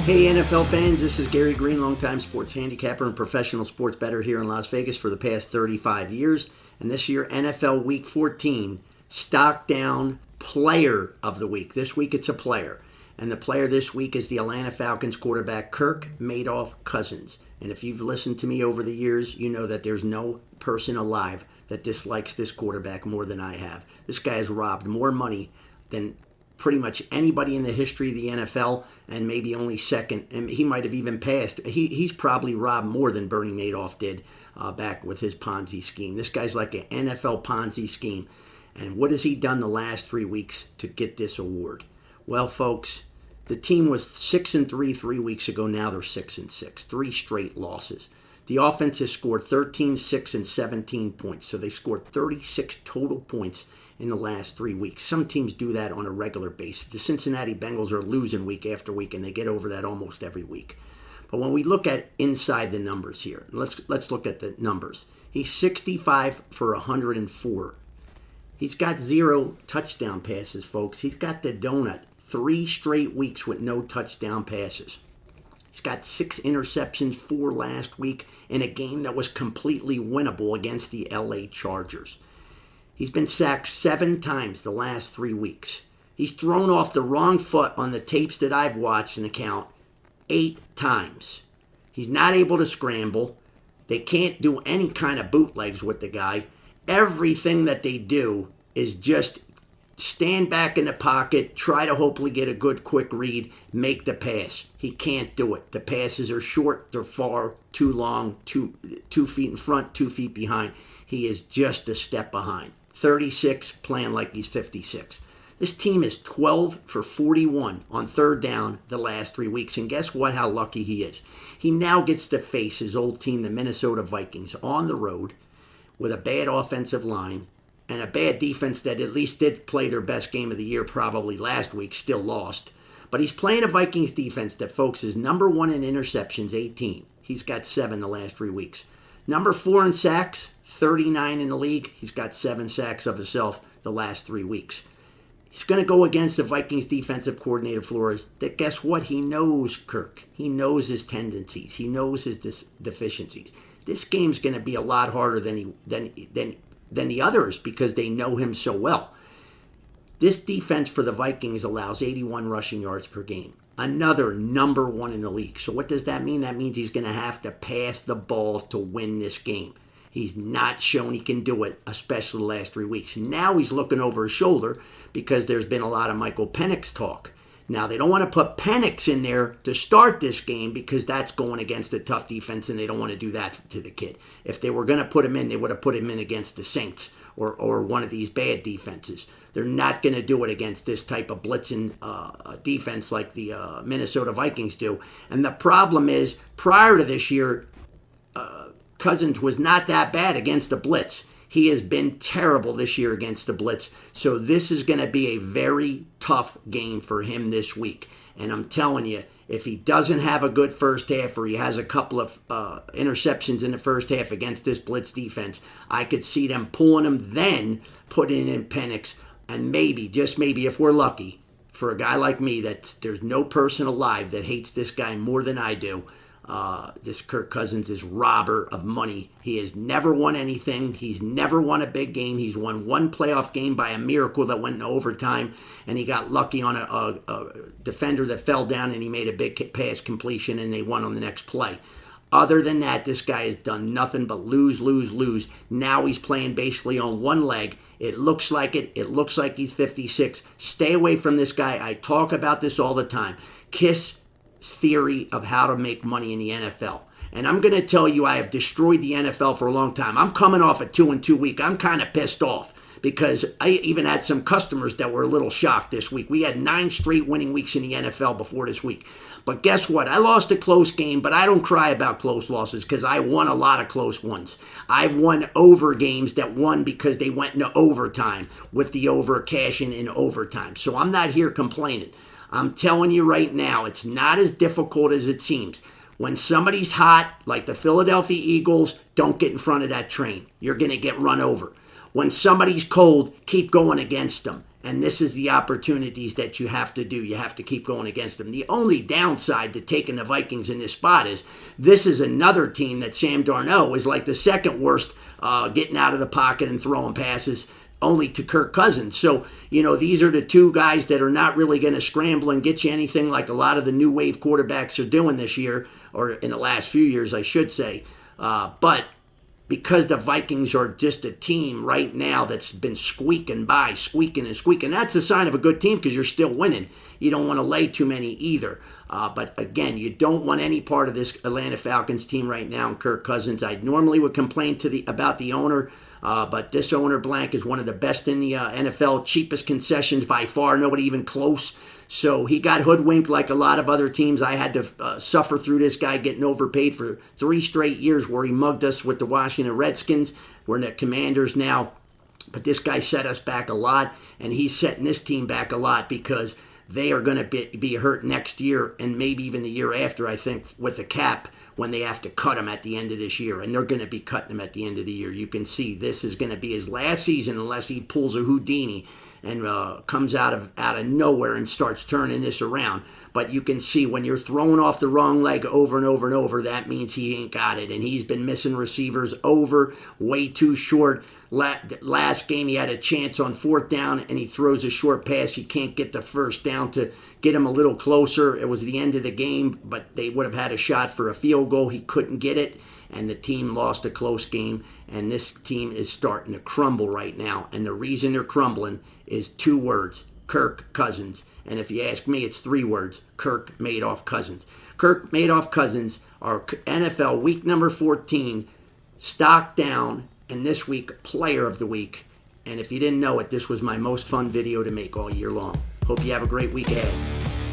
Hey NFL fans, this is Gary Greene, longtime sports handicapper and professional sports bettor here in Las Vegas for the past 35 years. And this year, NFL Week 14, Stock Down Player of the Week. This week it's a player. And the player this week is the Atlanta Falcons quarterback, Kirk Cousins. And if you've listened to me over the years, you know that there's no person alive that dislikes this quarterback more than I have. This guy has robbed more money than pretty much anybody in the history of the NFL, and maybe only second, and he might have even passed. He's probably robbed more than Bernie Madoff did back with his Ponzi scheme. This guy's like an NFL Ponzi scheme. And what has he done the last 3 weeks to get this award? Well, folks, the team was 6-3 3 weeks ago. Now they're 6-6, 3 straight losses. The offense has scored 13, 6, and 17 points. So they scored 36 total points in the last 3 weeks. Some teams do that on a regular basis. The Cincinnati Bengals are losing week after week, and they get over that almost every week. But when we look at inside the numbers here, let's look at the numbers. He's 65 for 104. He's got 0 touchdown passes, folks. He's got the donut. 3 straight weeks with no touchdown passes. He's got 6 interceptions, 4 last week, in a game that was completely winnable against the LA Chargers. He's been sacked 7 times the last 3 weeks. He's thrown off the wrong foot on the tapes that I've watched and count 8 times. He's not able to scramble. They can't do any kind of bootlegs with the guy. Everything that they do is just stand back in the pocket, try to hopefully get a good quick read, make the pass. He can't do it. The passes are short, they're far, too long, 2 feet in front, 2 feet behind. He is just a step behind. 36, playing like he's 56. This team is 12 for 41 on third down the last 3 weeks. And guess what? How lucky he is. He now gets to face his old team, the Minnesota Vikings, on the road with a bad offensive line and a bad defense that at least did play their best game of the year probably last week, still lost. But he's playing a Vikings defense that, folks, is number 1 in interceptions, 18. He's got 7 the last 3 weeks. Number 4 in sacks, 39 in the league. He's got 7 sacks of himself the last 3 weeks. He's going to go against the Vikings defensive coordinator Flores. That, guess what? He knows Kirk. He knows his tendencies. He knows his deficiencies. This game's going to be a lot harder than the others because they know him so well. This defense for the Vikings allows 81 rushing yards per game. Another number 1 in the league. So what does that mean? That means he's going to have to pass the ball to win this game. He's not shown he can do it, especially the last 3 weeks. Now he's looking over his shoulder because there's been a lot of Michael Penix talk. Now, they don't want to put Penix in there to start this game because that's going against a tough defense, and they don't want to do that to the kid. If they were going to put him in, they would have put him in against the Saints or one of these bad defenses. They're not going to do it against this type of blitzing defense like the Minnesota Vikings do. And the problem is, prior to this year, Cousins was not that bad against the blitz. He has been terrible this year against the blitz. So this is going to be a very tough game for him this week. And I'm telling you, if he doesn't have a good first half or he has a couple of interceptions in the first half against this blitz defense, I could see them pulling him, then putting in Penix. And maybe, just maybe, if we're lucky, for a guy like me, that there's no person alive that hates this guy more than I do. This Kirk Cousins is robber of money. He has never won anything. He's never won a big game. He's won 1 playoff game by a miracle that went into overtime, and he got lucky on a defender that fell down, and he made a big pass completion, and they won on the next play. Other than that, this guy has done nothing but lose, lose, lose. Now he's playing basically on one leg. It looks like it. It looks like he's 56. Stay away from this guy. I talk about this all the time. Kiss theory of how to make money in the NFL. And I'm going to tell you, I have destroyed the NFL for a long time. I'm coming off a 2-2 week. I'm kind of pissed off because I even had some customers that were a little shocked this week. We had 9 straight winning weeks in the NFL before this week. But guess what? I lost a close game, but I don't cry about close losses because I won a lot of close ones. I've won over games that won because they went into overtime with the over cashing in overtime. So I'm not here complaining. I'm telling you right now, it's not as difficult as it seems. When somebody's hot, like the Philadelphia Eagles, don't get in front of that train. You're going to get run over. When somebody's cold, keep going against them. And this is the opportunities that you have to do. You have to keep going against them. The only downside to taking the Vikings in this spot is this is another team that Sam Darnold is like the second worst getting out of the pocket and throwing passes, only to Kirk Cousins. So, these are the two guys that are not really going to scramble and get you anything like a lot of the new wave quarterbacks are doing this year, or in the last few years, I should say. But because the Vikings are just a team right now that's been squeaking by, squeaking and squeaking. That's a sign of a good team because you're still winning. You don't want to lay too many either. But again, you don't want any part of this Atlanta Falcons team right now and Kirk Cousins. I normally would complain about the owner, but this owner blank is one of the best in the NFL. Cheapest concessions by far, nobody even close. So he got hoodwinked like a lot of other teams. I had to suffer through this guy getting overpaid for 3 straight years where he mugged us with the Washington Redskins. We're in the Commanders now. But this guy set us back a lot, and he's setting this team back a lot because they are going to be hurt next year and maybe even the year after, I think, with the cap when they have to cut him at the end of this year. And they're going to be cutting him at the end of the year. You can see this is going to be his last season unless he pulls a Houdini and comes out of nowhere and starts turning this around. But you can see when you're throwing off the wrong leg over and over and over, that means he ain't got it. And he's been missing receivers over, way too short. Last game, he had a chance on 4th down, and he throws a short pass. He can't get the first down to get him a little closer. It was the end of the game, but they would have had a shot for a field goal. He couldn't get it, and the team lost a close game. And this team is starting to crumble right now. And the reason they're crumbling is 2 words: Kirk Cousins. And if you ask me, it's 3 words: Kirk Madoff Cousins. Kirk Madoff Cousins are NFL week number 14, stock down, and this week, player of the week. And if you didn't know it, this was my most fun video to make all year long. Hope you have a great week ahead.